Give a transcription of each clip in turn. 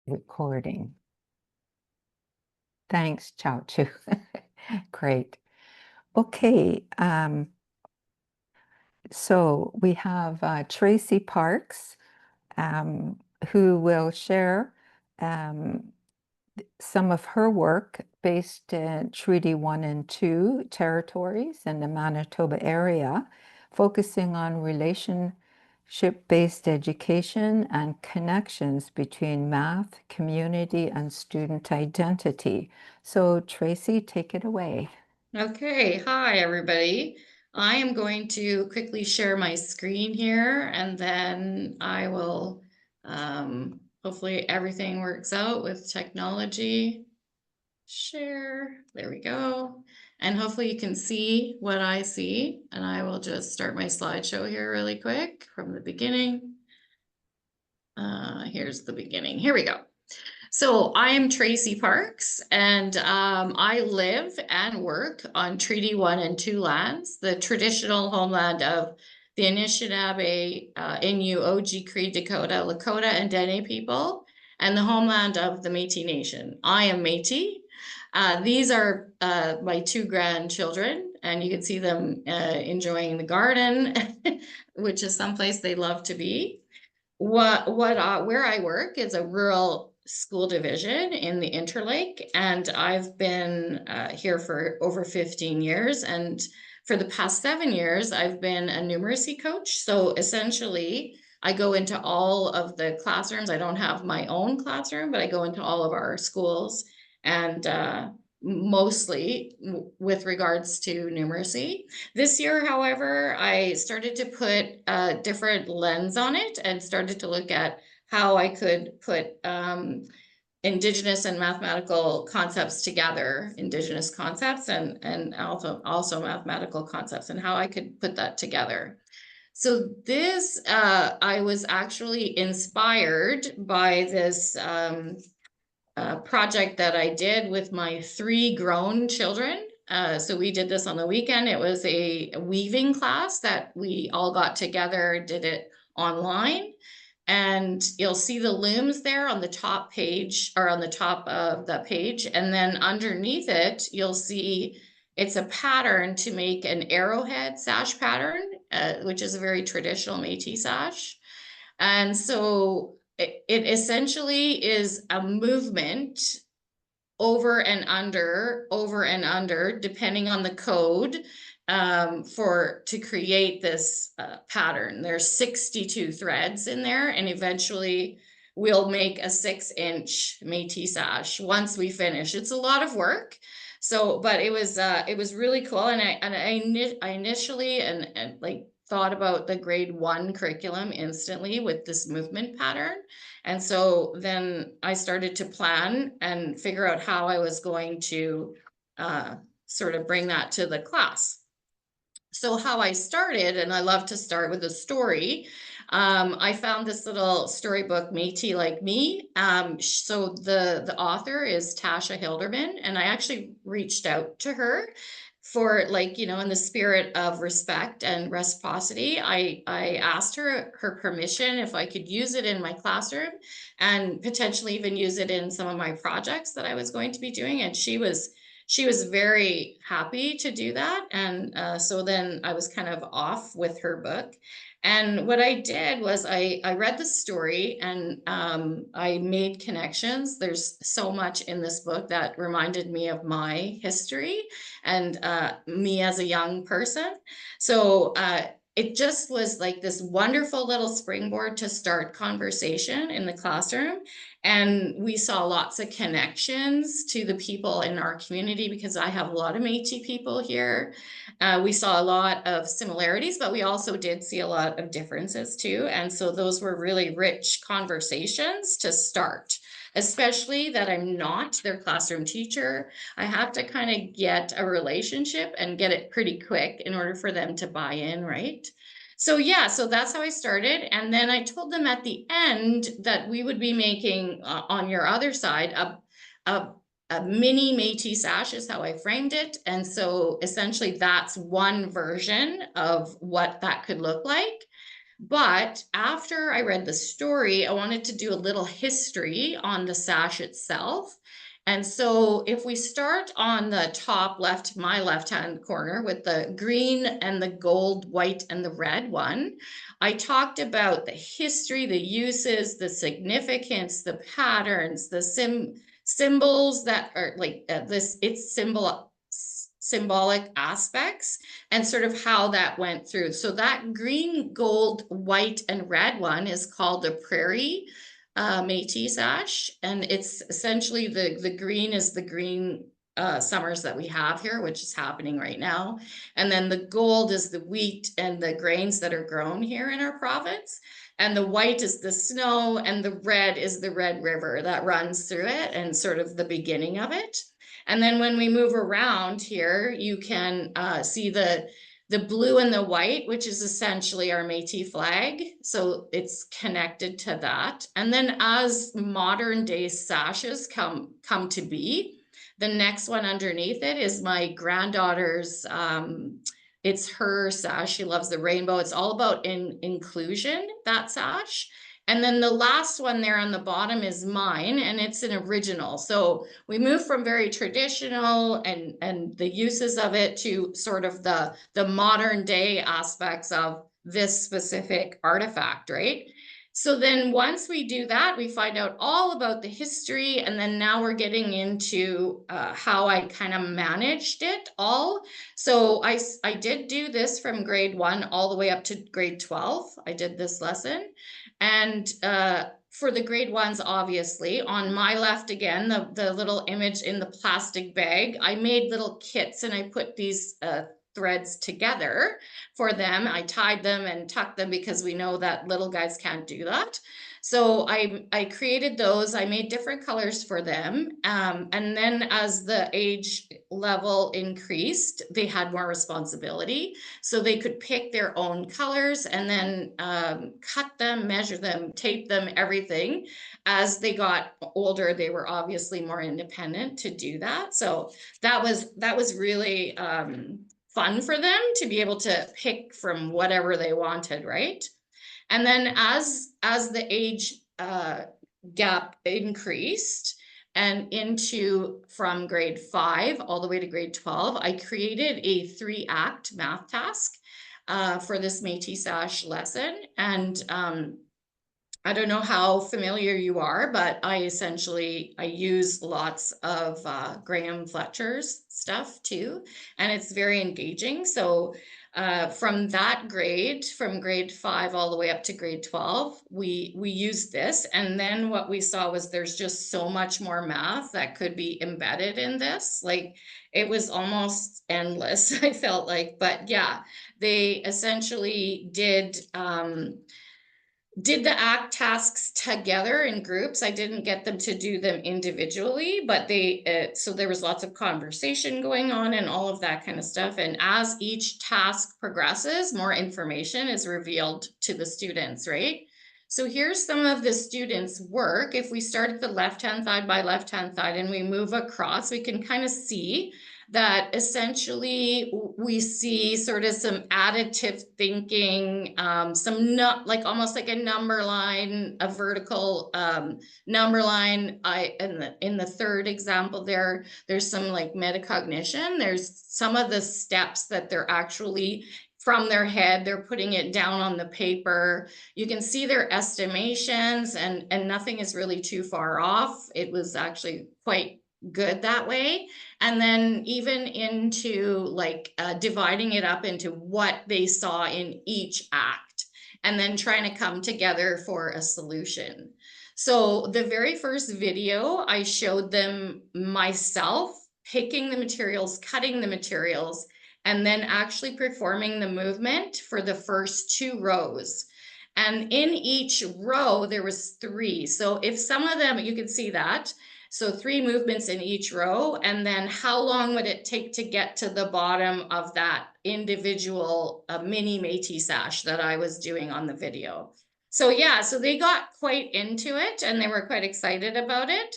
recording. Thanks, Chow Chu. Great. Okay, so we have Tracy Parks, who will share some of her work based in Treaty 1 and 2 territories in the Manitoba area, focusing on relationship-based education and connections between math, community, and student identity. So Tracy, take it away. Okay, hi everybody. I am going to quickly share my screen here and then I will, hopefully everything works out with technology. Share, there we go. And hopefully you can see what I see. And I will just start my slideshow here really quick from the beginning. Here's the beginning, here we go. So I am Tracy Parks, and I live and work on Treaty 1 and 2 lands, the traditional homeland of the Anishinaabe, Innu, Oji, Cree, Dakota, Lakota, and Dene people, and the homeland of the Métis Nation. I am Métis. These are my two grandchildren, and you can see them enjoying the garden, which is someplace they love to be. Where I work is a rural school division in the Interlake, and I've been here for over 15 years. And for the past 7 years, I've been a numeracy coach. So essentially, I go into all of the classrooms. I don't have my own classroom, but I go into all of our schools and mostly with regards to numeracy. This year, however, I started to put a different lens on it and started to look at how I could put Indigenous and mathematical concepts together, Indigenous concepts and also mathematical concepts, and how I could put that together. So this, I was actually inspired by this project that I did with my 3 grown children. So we did this on the weekend. It was a weaving class that we all got together, did it online. And you'll see the looms there on the top page, or on the top of the page. And then underneath it, you'll see it's a pattern to make an arrowhead sash pattern, which is a very traditional Métis sash. And so it essentially is a movement over and under, depending on the code, to create this pattern. There's 62 threads in there, and eventually we'll make a 6-inch Métis sash once we finish. It's a lot of work. So, but it was really cool. And I initially like thought about the grade 1 curriculum instantly with this movement pattern. And so then I started to plan and figure out how I was going to sort of bring that to the class. So how I started, and I love to start with a story. I found this little storybook, Métis Like Me. So the author is Tasha Hilderman, and I actually reached out to her for, like, in the spirit of respect and reciprocity. I asked her permission if I could use it in my classroom and potentially even use it in some of my projects that I was going to be doing. And she was very happy to do that. And so then I was kind of off with her book. And what I did was I read the story, and I made connections. There's so much in this book that reminded me of my history and me as a young person. So it just was like this wonderful little springboard to start conversation in the classroom. And we saw lots of connections to the people in our community, because I have a lot of Métis people here. We saw a lot of similarities, but we also did see a lot of differences too. And so those were really rich conversations to start, especially that I'm not their classroom teacher. I have to kind of get a relationship and get it pretty quick in order for them to buy in, right? So yeah, so that's how I started. And then I told them at the end that we would be making on your other side a mini Métis sash is how I framed it. And so essentially that's one version of what that could look like. But after I read the story, I wanted to do a little history on the sash itself. And so if we start on the top left, my left-hand corner with the green and the gold, white, and the red one, I talked about the history, the uses, the significance, the patterns, the symbols that are like it's symbolic aspects, and sort of how that went through. So that green, gold, white, and red one is called the prairie Métis sash, and it's essentially the green is the green summers that we have here, which is happening right now. And then the gold is the wheat and the grains that are grown here in our province. And the white is the snow, and the red is the Red River that runs through it and sort of the beginning of it. And then when we move around here, you can see the blue and the white, which is essentially our Métis flag. So it's connected to that. And then as modern day sashes come to be, the next one underneath it is my granddaughter's, it's her sash. She loves the rainbow. It's all about inclusion, that sash. And then the last one there on the bottom is mine, and it's an original. So we move from very traditional and the uses of it to sort of the modern day aspects of this specific artifact, right? So then once we do that, we find out all about the history, and then now we're getting into how I kind of managed it all. So I did do this from grade 1 all the way up to grade 12. I did this lesson. And for the grade 1s, obviously, on my left again, the little image in the plastic bag, I made little kits and I put these threads together for them. I tied them and tucked them because we know that little guys can't do that. So I created those. I made different colors for them. And then as the age level increased, they had more responsibility. So they could pick their own colors and then cut them, measure them, tape them, everything. As they got older, they were obviously more independent to do that. So that was really fun for them to be able to pick from whatever they wanted, right? And then as the age gap increased and into from grade 5 all the way to grade 12, I created a 3-act math task for this Métis Sash lesson. And I don't know how familiar you are, but I use lots of Graham Fletcher's stuff too, and it's very engaging. So from that grade, from grade 5 all the way up to grade 12, we used this, and then what we saw was there's just so much more math that could be embedded in this. Like it was almost endless, I felt like. But yeah, they essentially did the act tasks together in groups. I didn't get them to do them individually, but so there was lots of conversation going on and all of that kind of stuff. And as each task progresses, more information is revealed to the students, right? So here's some of the students' work. If we start at the left-hand side by left-hand side and we move across, we can kind of see that essentially we see sort of some additive thinking, some not like almost like a number line, a vertical number line. In the third example there's some like metacognition. There's some of the steps that they're actually from their head, they're putting it down on the paper. You can see their estimations, and nothing is really too far off. It was actually quite good that way. And then even into like dividing it up into what they saw in each act, and then trying to come together for a solution. So the very first video, I showed them myself picking the materials, cutting the materials, and then actually performing the movement for the first 2 rows. And in each row, there was 3. So if some of them, you can see that. So 3 movements in each row, and then how long would it take to get to the bottom of that individual mini Métis sash that I was doing on the video. So yeah, so they got quite into it and they were quite excited about it.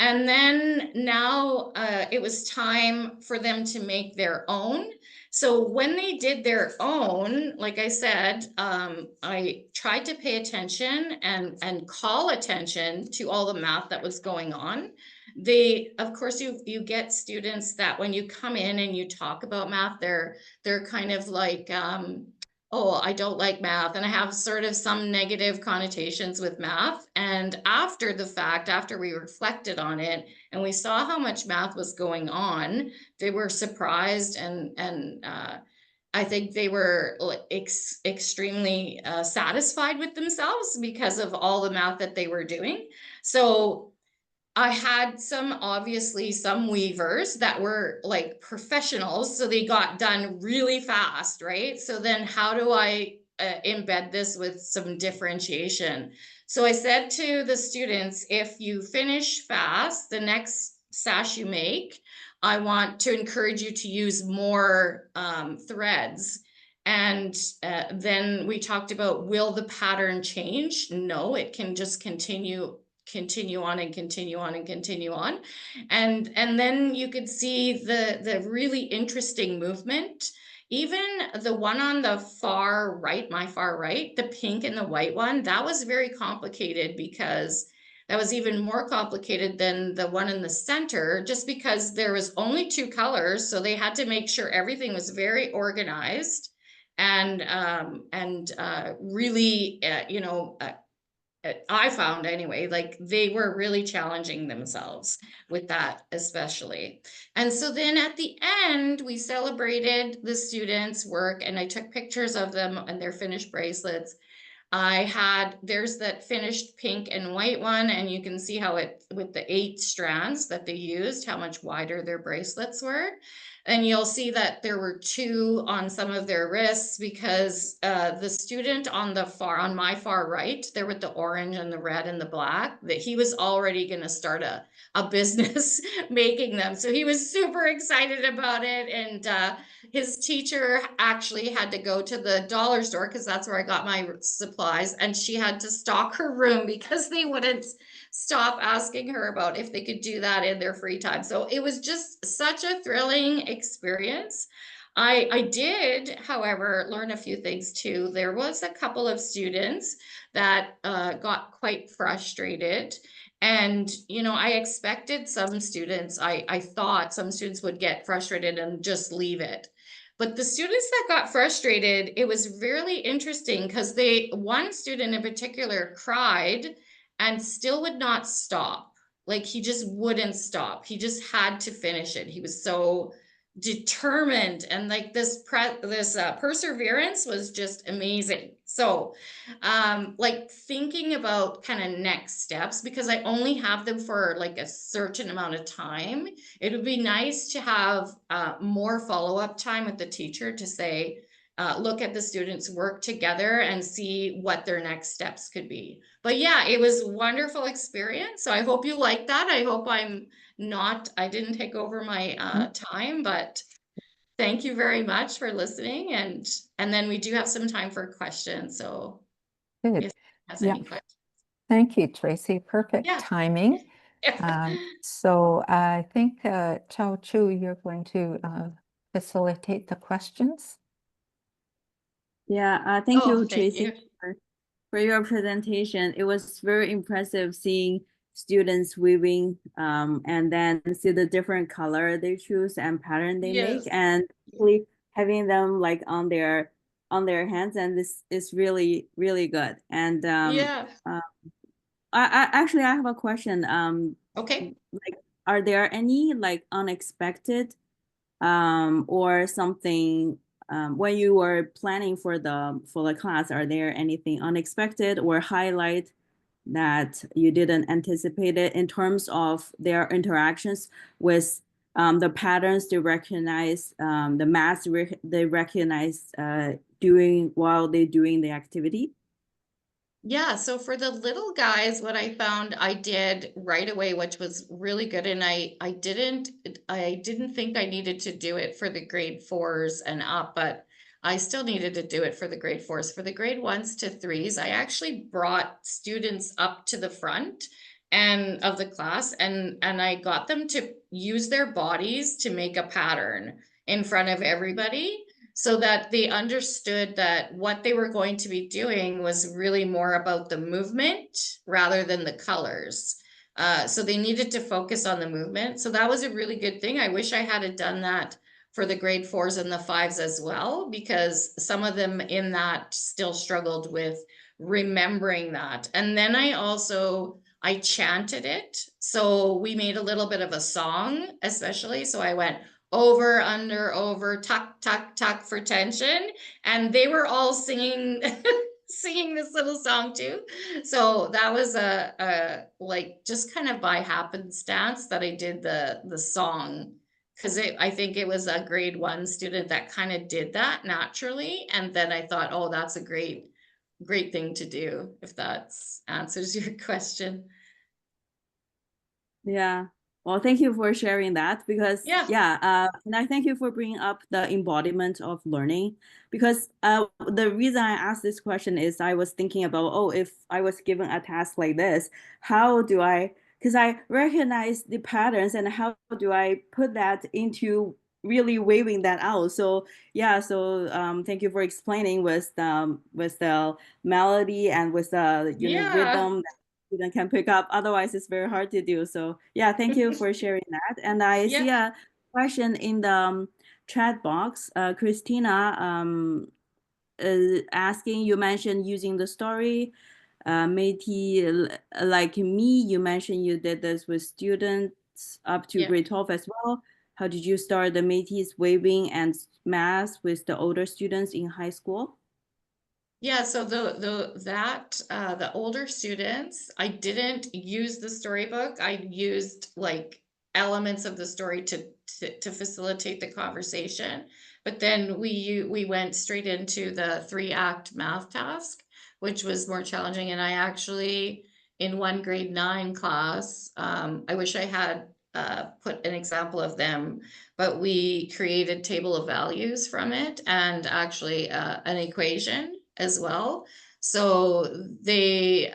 And then now it was time for them to make their own. So when they did their own, like I said, I tried to pay attention and call attention to all the math that was going on. They, of course, you get students that when you come in and you talk about math, they're kind of like, oh, I don't like math, and I have sort of some negative connotations with math. And after the fact, after we reflected on it and we saw how much math was going on, they were surprised, and I think they were like extremely satisfied with themselves because of all the math that they were doing. So I had obviously some weavers that were like professionals, so they got done really fast, right? So then how do I embed this with some differentiation? So I said to the students, if you finish fast, the next sash you make, I want to encourage you to use more threads. And then we talked about, will the pattern change? No, it can just continue on and continue on and continue on. And then you could see the really interesting movement. Even the one on the far right, my far right, the pink and the white one, that was very complicated, because that was even more complicated than the one in the center, just because there was only two colors, so they had to make sure everything was very organized and really I found anyway, like they were really challenging themselves with that, especially. And so then at the end, we celebrated the students' work, and I took pictures of them and their finished bracelets. There's that finished pink and white one, and you can see how with the 8 strands that they used, how much wider their bracelets were. And you'll see that there were 2 on some of their wrists, because the student on my far right, there with the orange and the red and the black, that he was already going to start a business making them. So he was super excited about it. And his teacher actually had to go to the dollar store, because that's where I got my supplies, and she had to stock her room because they wouldn't stop asking her about if they could do that in their free time. So it was just such a thrilling experience. I did, however, learn a few things too. There was a couple of students that got quite frustrated. And, I expected some students, I thought some students would get frustrated and just leave it. But the students that got frustrated, it was really interesting, because one student in particular cried and still would not stop. Like, he just wouldn't stop. He just had to finish it. He was so determined, and like this perseverance was just amazing. So like thinking about kind of next steps, because I only have them for like a certain amount of time, it would be nice to have more follow-up time with the teacher to say, look at the students' work together and see what their next steps could be. But yeah, it was a wonderful experience. So I hope you like that. I hope I didn't take over my time, but thank you very much for listening. And then we do have some time for questions. So Good. if anyone has Yeah. any questions. Thank you, Tracy. Perfect Yeah. timing. So I think, Chao Chu, you're going to facilitate the questions. Yeah, thank Oh, you, thank Tracy, you. for your presentation. It was very impressive seeing students weaving and then see the different color they choose and pattern they make, Yes. and really having them like on their hands, and this is really really good. And Yeah. I actually I have a question. Okay. Like, are there any like unexpected or something when you were planning for the class, are there anything unexpected or highlight that you didn't anticipate it in terms of their interactions with the patterns they recognize, the they recognize doing while they're doing the activity? Yeah, so for the little guys, what I found I did right away, which was really good, and I didn't think I needed to do it for the grade 4s and up, but I still needed to do it for the grade 4s. For the grade 1s to 3s, I actually brought students up to the front and of the class, and I got them to use their bodies to make a pattern in front of everybody so that they understood that what they were going to be doing was really more about the movement rather than the colors. So they needed to focus on the movement. So that was a really good thing. I wish I had done that for the grade 4s and the 5s as well, because some of them in that still struggled with remembering that. And then I chanted it. So we made a little bit of a song, especially. So I went over, under, over, tuck, tuck, tuck for tension. And they were all singing, singing this little song too. So that was a like just kind of by happenstance that I did the song, because I think it was a grade 1 student that kind of did that naturally. And then I thought, oh, that's a great thing to do, if that answers your question. Yeah. Well, thank you for sharing that, because Yeah. and I thank you for bringing up the embodiment of learning, because the reason I asked this question is I was thinking about, oh, if I was given a task like this, how do I, because I recognize the patterns, and how do I put that into really waving that out? So yeah, so thank you for explaining with the melody and with the Yeah. rhythm student can pick up. Otherwise, it's very hard to do. So yeah, thank you for sharing that. And I Yeah. see a question in the chat box. Christina asking, you mentioned using the story. Métis, like me, you mentioned you did this with students up to Yeah. grade 12 as well. How did you start the Métis waving and math with the older students in high school? Yeah, so the older students, I didn't use the storybook. I used like elements of the story to facilitate the conversation. But then we went straight into the 3-act math task, which was more challenging. And I actually, in one grade 9 class, I wish I had put an example of them, but we created table of values from it, and actually an equation as well. So they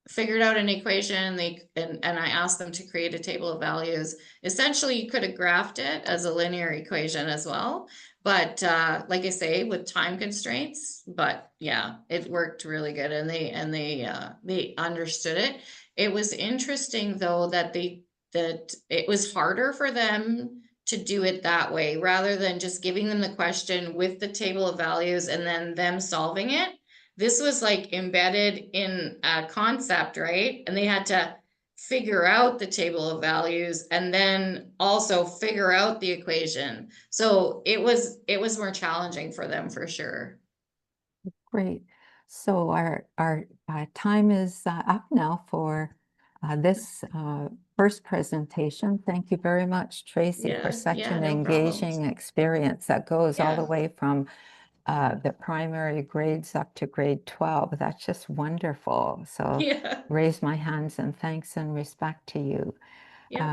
figured out an equation. And I asked them to create a table of values. Essentially, you could have graphed it as a linear equation as well, but like I say, with time constraints. But yeah, it worked really good, and they understood it. It was interesting though that it was harder for them to do it that way, rather than just giving them the question with the table of values and then them solving it. This was like embedded in a concept, right? And they had to figure out the table of values and then also figure out the equation. So it was more challenging for them for sure. Great. So our time is up now for this first presentation. Thank you very much, Tracy, for Yeah, such yeah, an no problem. engaging experience that goes all the Yeah. way from the primary grades up to grade 12. That's just wonderful. So Yeah. raise my hands and thanks and respect to you. Yeah.